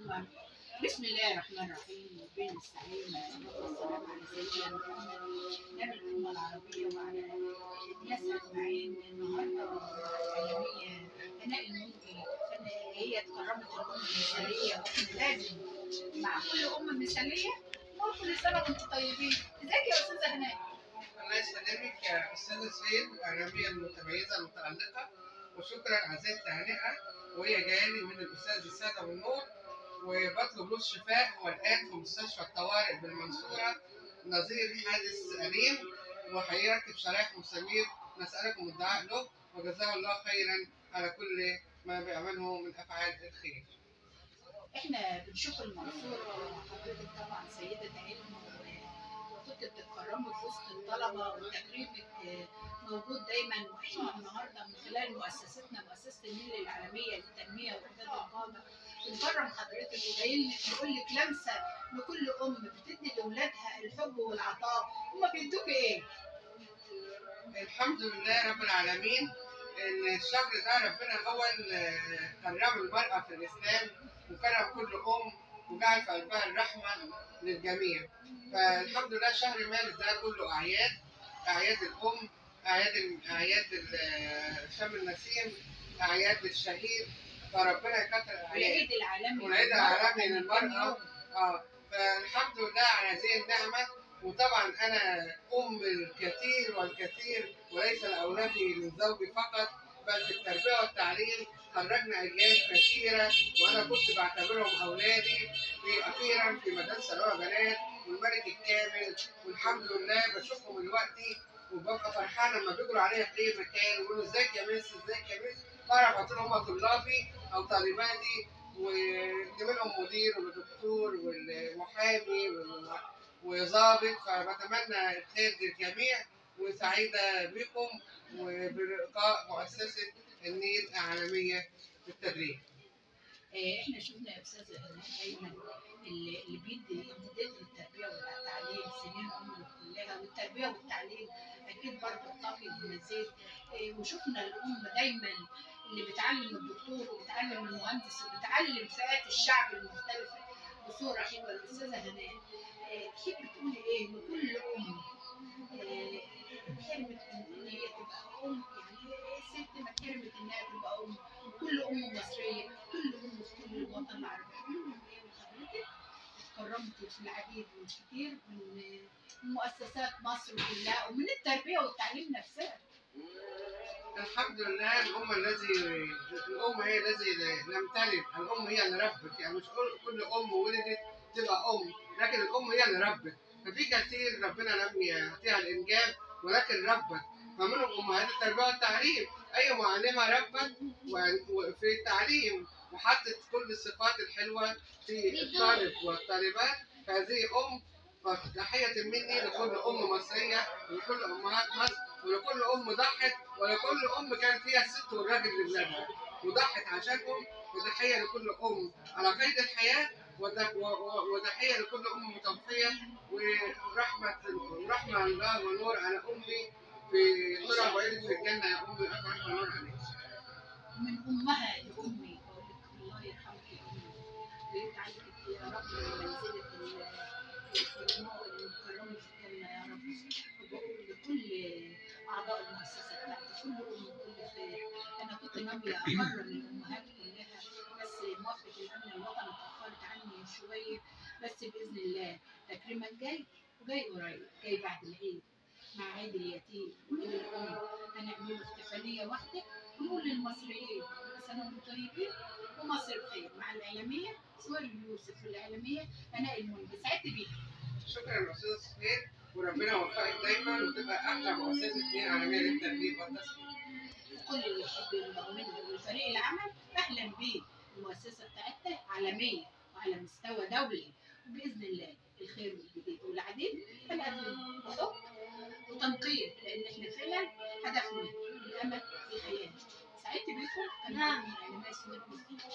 أكبر. بسم الله الرحمن الرحيم، وبين السعيد والسلام على سيدنا محمد نبي الأمة العربية وعلى الناس أجمعين. النهارده العالمية هناء المنجي هي اتكرمت الأمة المثالية، وإحنا لازم مع كل أمة مثالية نقول كل سنة وأنتم طيبين. ازيك يا أستاذة هناء؟ الله يسلمك يا أستاذة سيد، الإعلامية المتميزة المتألقة، وشكرا على هذه التهنئة وهي جاية لي من الأستاذ السادة والنور، وبطلب له الشفاء والآن في مستشفى الطوارئ بالمنصورة نظير حادث أليم، وهيركب شرايح مسامير. نسألكم الدعاء له وجزاه الله خيرا على كل ما بيعمله من أفعال الخير. احنا بنشوف المنصورة حضرتك طبعا سيدة علم، وكنت بتتكرمي في وسط الطلبة، وتكريمك موجود دايما. واحنا النهارده من خلال مؤسستنا مؤسسة النيل العالمية للتنمية وإعداد القادة بنكرم حضرتك، وجايين نقول لك لمسة لكل أم بتدي لأولادها الحب والعطاء. هما بيدوكي إيه؟ الحمد لله رب العالمين ان الشهر ده ربنا هو اللي كرم المرأة في الإسلام، وكرم كل أم وجعل في قلبها الرحمة للجميع. فالحمد لله شهر مارس ده كله أعياد، أعياد الأم، أعياد شم النسيم، أعياد الشهيد، فربنا يكتر الأعياد. والعيد العالمي للمرأة. فالحمد لله على هذه النعمة. وطبعا أنا أم الكثير والكثير، وليس لأولادي من زوجي فقط، بل في التربية والتعليم خرجنا أجيال كثيرة، وأنا كنت بعتبرهم أولادي. أخيرا في مدرسة ثانوية بنات والملك الكامل، والحمد لله بشوفهم دلوقتي وببقى فرحانة لما بيجروا عليا في أي مكان ويقولوا إزيك يا مس إزيك يا مس، بعرف أقول لهم هم طلابي أو طالباتي، ومنهم مدير ودكتور والمحامي وظابط. فبتمنى الخير للجميع، وسعيدة بكم وبلقاء مؤسسة النيل العالمية للتدريب. احنا شفنا يا استاذه دايما اللي بيدي امتداد للتربيه والتعليم سنين عمره كلها، والتربيه والتعليم اكيد برضه بتقي بمزيد. وشفنا الام دايما اللي بتعلم الدكتور وبتعلم المهندس وبتعلم فئات الشعب المختلفه بصوره حلوه. الاستاذه هناء تحب تقولي ايه لكل ام حلمت ان هي تبقى ام؟ يعني الست ما حلمت انها تبقى ام، كل ام مصريه، كل ام في كل الوطن العربي. وحضرتك اتكرمتي في العديد والكثير من مؤسسات مصر كلها ومن التربيه والتعليم نفسها. الحمد لله. الأم هي الذي لم تلد، الأم هي اللي ربت. يعني مش كل أم ولدت تبقى أم، لكن الأم هي اللي ربت. ففي كثير ربنا لم يعطيها الإنجاب ولكن ربت، فمنهم أمهات التربية والتعليم. أي معلمة ربت في التعليم وحطت كل الصفات الحلوة في الطالب والطالبات، فهذه أم. فتحية مني لكل أم مصرية ولكل أمهات مصر ولكل أم ضحت، ولكل أم كان فيها الست والراجل لولادها وضحت عشانهم. وتحية لكل أم على قيد الحياة، وتحية لكل أم متوفية، ورحمة الله ونور على أمي في ترى وعيدت في الجنة. يا أمي رحمة ونور عليك. من أمها لأمي بقول لك الله يرحمك يا أمي، ويجعلك يا رب منزلة المكرمة في الجنة يا رب. وبقول لكل أعضاء المؤسسة بتاعتي كل أم كل خير. أنا كنت ناوية أكرم الأمهات كلها، بس موافقة الأمن الوطني اتأخرت عني شوية، بس بإذن الله تكريما جاي وجاي قريب، جاي بعد العيد مع عيد اليتيم وعيد الأم. هنعمل احتفالية واحدة ونقول للمصريين كل سنة وانتم طيبين ومصر بخير. مع الإعلامية سهير يوسف والإعلامية هناء المنجي. سعدت بيك. شكرا أستاذ سهير، وربنا يوفقك دايما وتبقى أحلى مؤسسة نيل عالمية للتدريب والتسويق. وكل اللي يحب ينضم منها والفريق العمل أهلا بيه. المؤسسة بتاعتنا عالمية وعلى مستوى دولي، وبإذن الله الخير والجديد والعديد هنقدم بحب وتنقيب، لأن احنا فعلا هدفنا الأمل في الحياة. سعدت بيكم. كان معكم الإعلامية سهير يوسف.